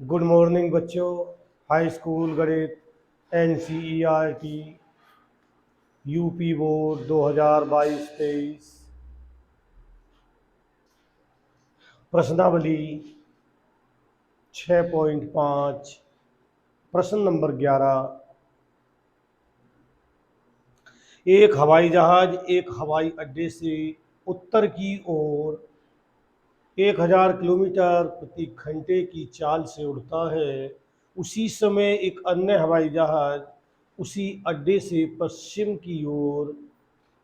Good morning बच्चों। High school गणित NCERT UP board 2022-23 प्रश्नावली 6.5 प्रश्न नंबर 11। एक हवाई जहाज एक हवाई अड्डे से उत्तर की ओर 1000 किलोमीटर प्रति घंटे की चाल से उड़ता है। उसी समय एक अन्य हवाई जहाज उसी अड्डे से पश्चिम की ओर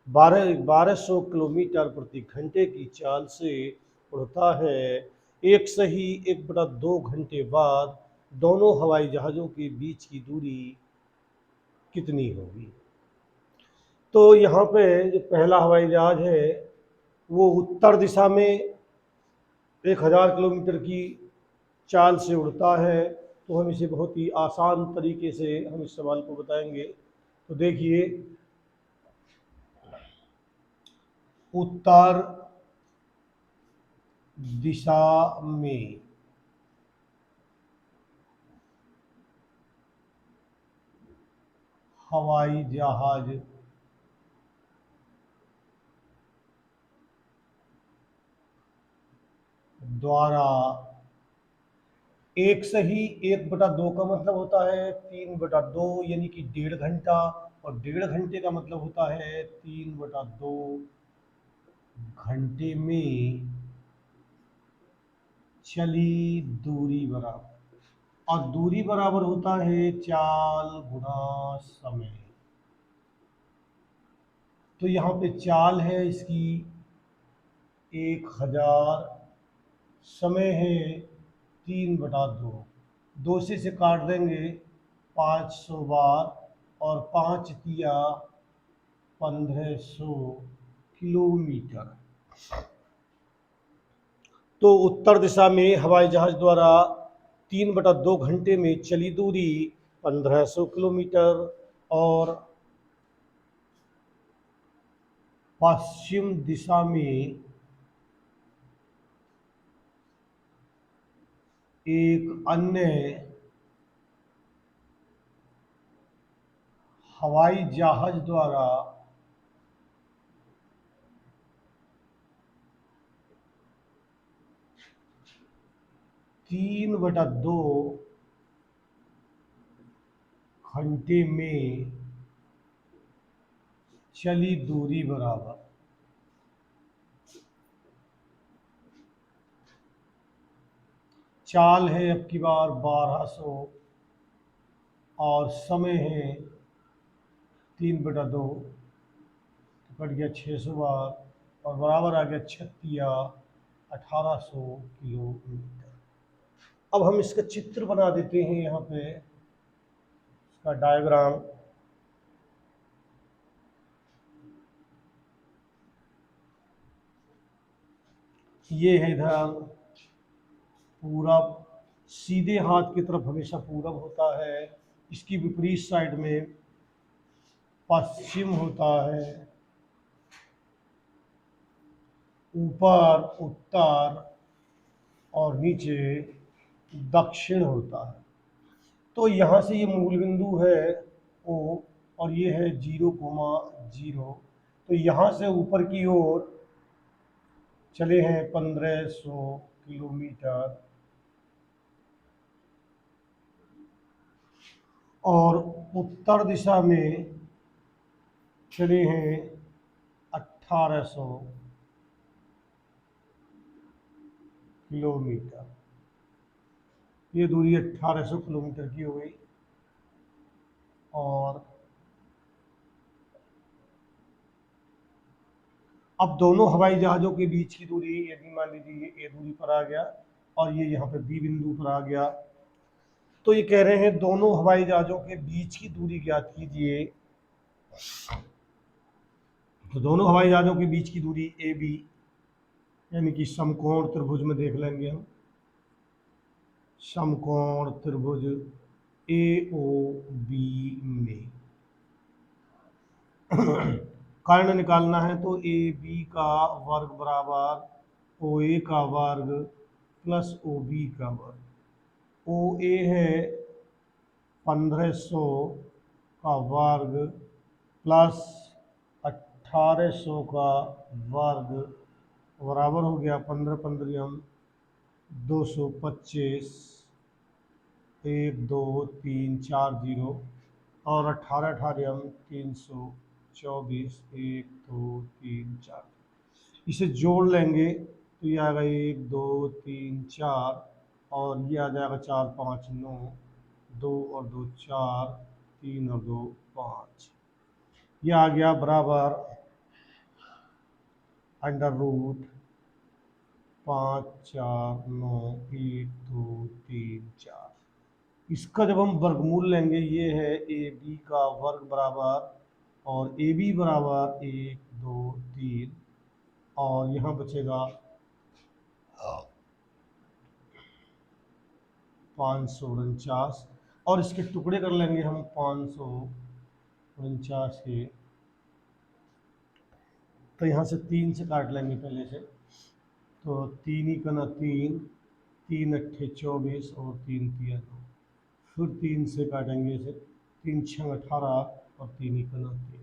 1200 किलोमीटर प्रति घंटे की चाल से उड़ता है। एक सही 1/2 घंटे बाद दोनों हवाई जहाज़ों के बीच की दूरी कितनी होगी? तो यहाँ पे जो पहला हवाई जहाज है वो उत्तर दिशा में 1000 किलोमीटर की चाल से उड़ता है। तो हम इसे बहुत ही आसान तरीके से हम इस सवाल को बताएंगे। तो देखिए, उत्तर दिशा में हवाई जहाज द्वारा एक सही 1/2 का मतलब होता है 3/2 यानी कि 1.5 घंटा, और 1.5 घंटे का मतलब होता है 3/2 घंटे में चली दूरी बराबर, और दूरी बराबर होता है चाल गुना समय। तो यहाँ पे चाल है इसकी 1000, समय है 3/2, 2 से काट देंगे 500 बार, और 5 तिया 1500 किलोमीटर। तो उत्तर दिशा में हवाई जहाज द्वारा 3/2 घंटे में चली दूरी 1500 किलोमीटर, और पश्चिम दिशा में एक अन्य हवाई जहाज द्वारा 3/2 घंटे में चली दूरी बराबर, चाल है अब की बार 1200, और समय है 3/2, तो कट गया 600 बार, और बराबर आ गया 36 1800 किलोमीटर। अब हम इसका चित्र बना देते हैं। यहाँ पे इसका डायग्राम, ये है इधर पूरब, सीधे हाथ की तरफ हमेशा पूरब होता है। इसकी विपरीत साइड में पश्चिम होता है, ऊपर उत्तर, और नीचे दक्षिण होता है। तो यहाँ से ये मूल बिंदु है O, और ये है 0,0। तो यहाँ से ऊपर की ओर चले हैं 1500 किलोमीटर, और उत्तर दिशा में चले हैं 1800 किलोमीटर। ये दूरी 1800 किलोमीटर की हो गई। और अब दोनों हवाई जहाज़ों के बीच की दूरी, यदि मान लीजिए ये दूरी पर आ गया और ये यहाँ पे बी बिंदु पर आ गया, तो ये कह रहे हैं दोनों हवाई जहाज़ों के बीच की दूरी ज्ञात कीजिए। तो दोनों हवाई जहाज़ों के बीच की दूरी AB, यानी कि समकोण त्रिभुज में देख लेंगे हम, समकोण त्रिभुज AOB में कर्ण निकालना है तो AB का वर्ग बराबर OA का वर्ग प्लस OB का वर्ग। ओ ए है 1500 का वर्ग प्लस 1800 का वर्ग बराबर हो गया 15 15 225, 1 2 3 4 0 और 18 18 324, 1 2 3 4। इसे जोड़ लेंगे तो ये आएगा 1 2 3 4 और ये आ जाएगा 4 5 9, 2 और 2 4, 3 और 2 5। ये आ गया बराबर √5 4 9 1 2 3 4। इसका जब हम वर्गमूल लेंगे ये है ए बी का वर्ग बराबर, और ए बी बराबर 1 2 3, और यहाँ बचेगा 549, और इसके टुकड़े कर लेंगे हम 549 के। तो यहाँ से 3 से काट लेंगे पहले से, तो 3 ही कना 3, 3 अट्ठे 24 और 3 तिया 2। फिर 3 से काटेंगे इसे, 3 6 18 और 3 ही कना 3।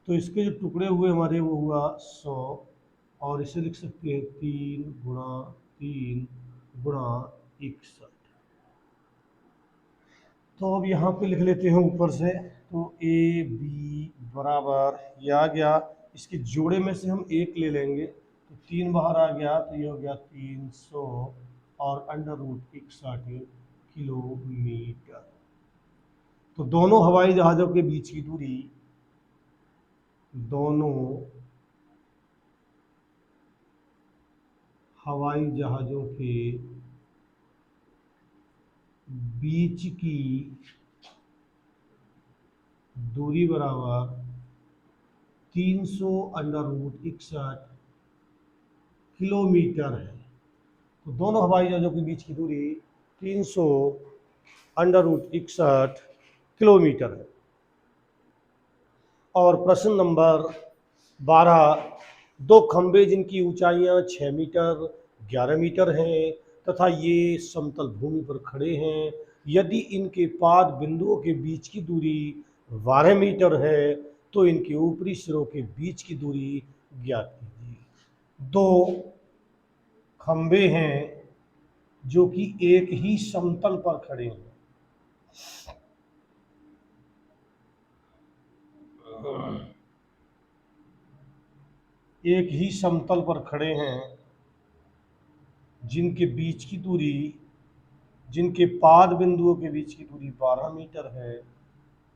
तो इसके जो टुकड़े हुए हमारे वो हुआ 100, और इसे लिख सकते हैं 3 गुणा 3 गुणा 61। तो अब यहाँ पे लिख लेते हैं ऊपर से, तो ए बी बराबर ये आ गया। इसके जोड़े में से हम 1 ले लेंगे तो 3 बाहर आ गया, तो ये हो गया 300 और √61 किलोमीटर। तो दोनों हवाई जहाज़ों के बीच की दूरी, दोनों हवाई जहाज़ों के बीच की दूरी बराबर 300 √61 किलोमीटर है। तो दोनों हवाई जहाज़ों के बीच की दूरी 300 √61 किलोमीटर है। और प्रश्न नंबर 12, दो खंभे जिनकी ऊंचाइयां 6 मीटर 11 मीटर हैं तथा ये समतल भूमि पर खड़े हैं, यदि इनके पाद बिंदुओं के बीच की दूरी 12 मीटर है तो इनके ऊपरी सिरों के बीच की दूरी ज्ञात कीजिए। दो खंभे हैं जो कि एक ही समतल पर खड़े हैं। एक ही समतल पर खड़े हैं, जिनके बीच की दूरी, जिनके पाद बिंदुओं के बीच की दूरी 12 मीटर है,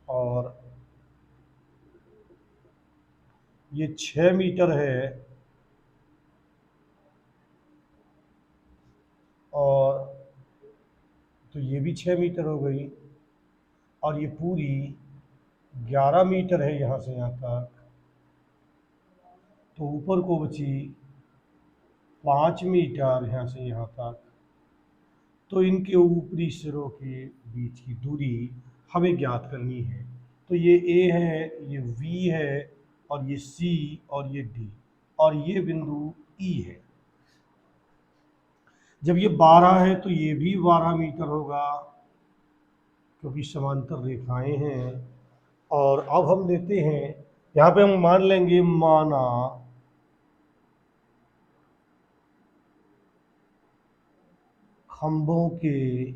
और ये 6 मीटर है, और तो ये भी 6 मीटर हो गई, और ये पूरी 11 मीटर है यहाँ से यहाँ तक। तो ऊपर को बची 5 मीटर यहाँ से यहाँ तक। तो इनके ऊपरी सिरों के बीच की दूरी हमें ज्ञात करनी है। तो ये ए है, ये बी है, और ये सी, और ये डी, और ये बिंदु ई है। जब ये 12 है तो ये भी 12 मीटर होगा, क्योंकि समांतर रेखाएं हैं। और अब हम लेते हैं, यहाँ पे हम मान लेंगे, माना खंभों के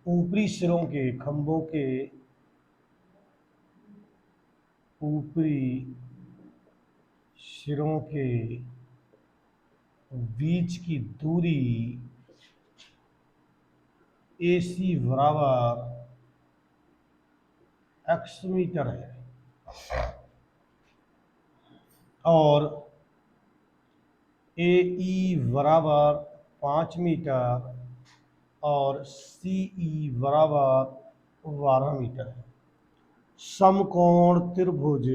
ऊपरी सिरों के, खंभों के ऊपरी सिरों के बीच की दूरी AC बराबर x मीटर है, और AE बराबर 5 मीटर, और CE बराबर 12 मीटर है। समकोण त्रिभुज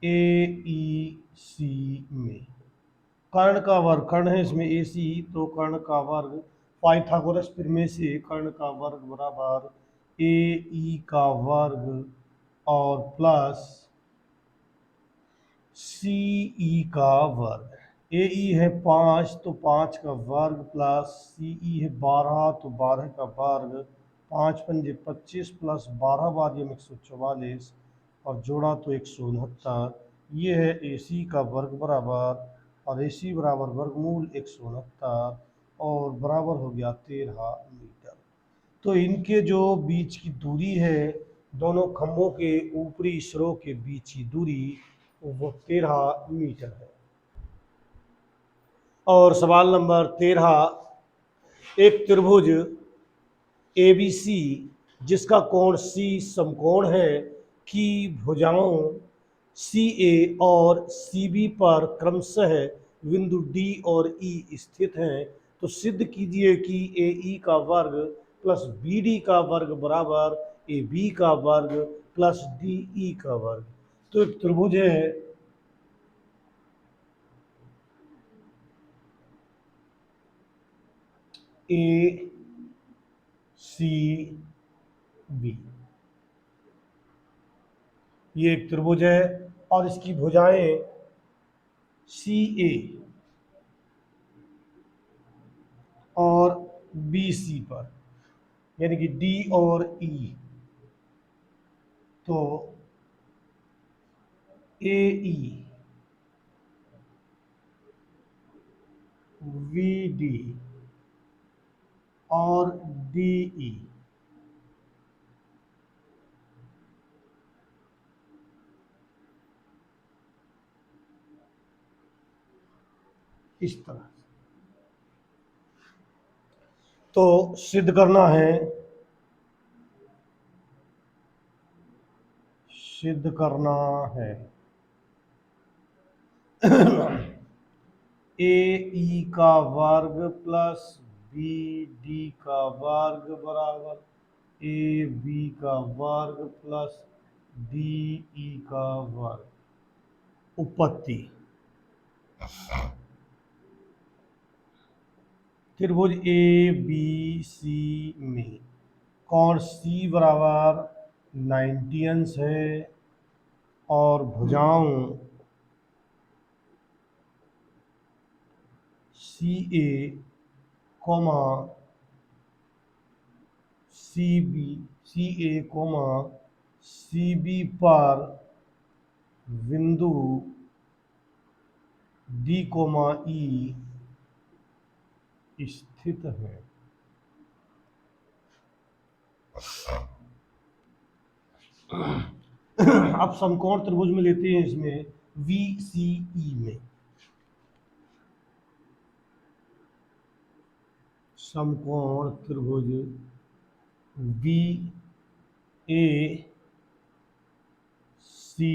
AEC में कर्ण का वर्ग, कर्ण है इसमें AC, तो कर्ण का वर्ग पाइथागोरस प्रमेय से कर्ण का वर्ग बराबर AE का वर्ग और प्लस CE का वर्ग। ए ई है 5 तो 5 का वर्ग प्लस सी ई है 12 तो 12 का वर्ग, 5 पंजे 25 प्लस 12 बार ये 144 और जोड़ा तो 169। ये है ए सी का वर्ग बराबर, और ए सी बराबर वर्गमूल 169 और बराबर हो गया 13 मीटर। तो इनके जो बीच की दूरी है, दोनों खंभों के ऊपरी सिरों के बीच की दूरी वो 13 मीटर है। और सवाल नंबर 13, एक त्रिभुज ए बी सी जिसका कोण सी समकोण है की भुजाओं सी ए और सी बी पर क्रमशः बिंदु डी और ई स्थित हैं, तो सिद्ध कीजिए कि ए ई का वर्ग प्लस बी डी का वर्ग बराबर ए बी का वर्ग प्लस डी ई का वर्ग। तो एक त्रिभुज है ए सी बी, ये एक त्रिभुज है और इसकी भुजाएं सी ए और बी सी पर, यानी कि डी और ई, तो ए ई वी डी और डी ई इस तरह। तो सिद्ध करना है, सिद्ध करना है ए ई का वर्ग प्लस बी डी का वर्ग बराबर ए बी का वर्ग प्लस डी ई का वर्ग। उपपत्ति, त्रिभुज ए बी सी में कोण सी बराबर 90 अंश है और भुजाओं सी ए कोमा सी ए कोमा सी बी पर बिंदु डी कोमा ई स्थित है। अब समकोण त्रिभुज में लेते हैं, इसमें वी सी ई में समकोण त्रिभुज बी ए सी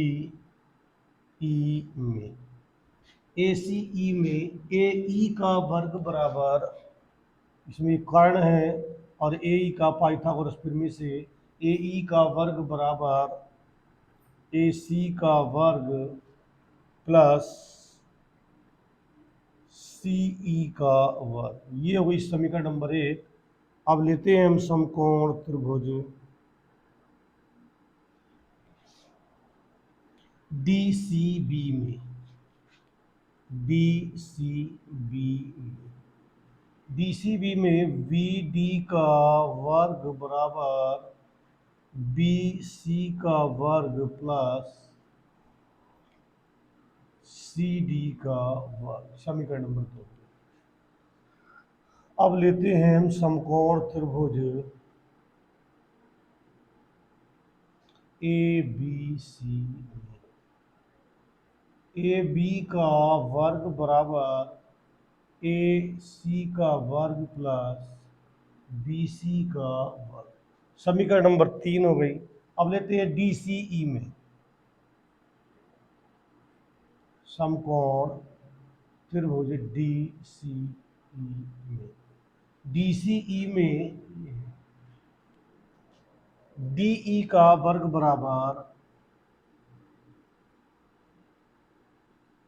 ई में, ए सी ई में ए ई का वर्ग बराबर, इसमें कर्ण है और ए ई का पाइथागोरस प्रमेय से ए ई का वर्ग बराबर ए सी का वर्ग प्लस सी ई का वर्ग। ये हो गई समीकरण नंबर 1। अब लेते हैं हम समकोण त्रिभुज डी सी बी में, डी सी बी में, डी सी बी में वी डी का वर्ग बराबर बी सी का वर्ग प्लस सी डी का वर्ग, समीकरण नंबर 2। अब लेते हैं हम समकोण त्रिभुज ए बी सी में, ए बी का वर्ग बराबर ए सी का वर्ग प्लस बी सी का वर्ग, समीकरण नंबर 3 हो गई। अब लेते हैं डी सी ई में, समकोण त्रिभुज डी सी ई में, डी सी ई में डी ई का वर्ग बराबर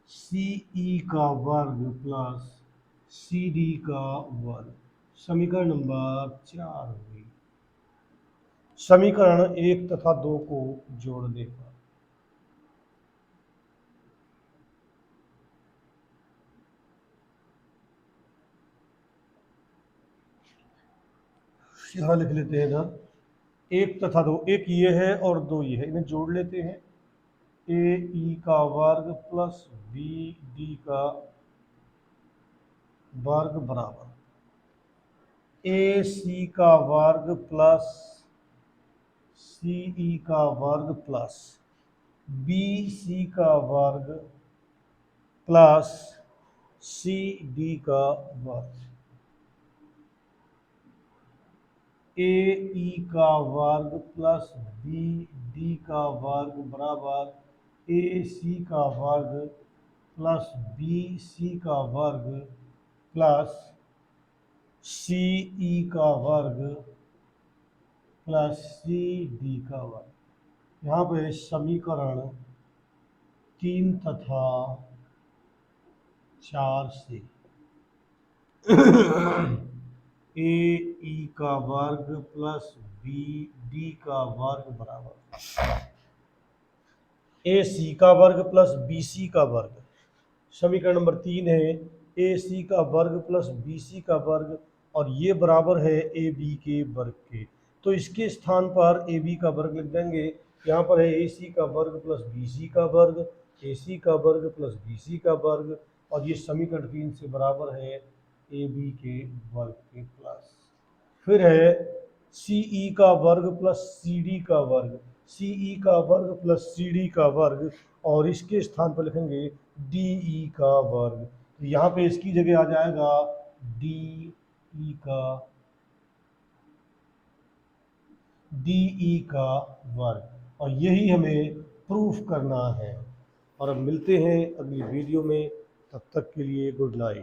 सी ई का वर्ग प्लस सी डी का वर्ग, समीकरण नंबर 4 हो गई। समीकरण 1 तथा 2 को जोड़ने पर यहाँ लिख लेते हैं इधर एक तथा दो, एक ये है और दो ये है, इन्हें जोड़ लेते हैं। ए ई का वर्ग प्लस बी डी का वर्ग बराबर ए सी का वर्ग प्लस सी ई का वर्ग प्लस बी सी का वर्ग प्लस सी डी का वर्ग। ए ई का वर्ग प्लस बी डी का वर्ग बराबर ए सी का वर्ग प्लस बी सी का वर्ग प्लस सी ई का वर्ग प्लस सी डी का वर्ग। यहाँ पे समीकरण 3 तथा 4 से ए ई का वर्ग प्लस बी डी का वर्ग बराबर ए सी का वर्ग प्लस बी सी का वर्ग। समीकरण नंबर 3 है ए सी का वर्ग प्लस बी सी का वर्ग और ये बराबर है ए बी के वर्ग के। तो इसके स्थान पर ए बी का वर्ग लिख देंगे। यहाँ पर है ए सी का वर्ग प्लस बी सी का वर्ग, ए सी का वर्ग प्लस बी सी का वर्ग और ये समीकरण 3 से बराबर है ए बी के वर्ग के प्लस। फिर है सी ई का वर्ग प्लस सी डी का वर्ग, सी ई का वर्ग प्लस सी डी का वर्ग और इसके स्थान पर लिखेंगे डी ई का वर्ग। तो यहाँ पे इसकी जगह आ जाएगा डी ई का वर्ग और यही हमें प्रूफ करना है। और अब मिलते हैं अगली वीडियो में, तब तक के लिए गुड नाइट।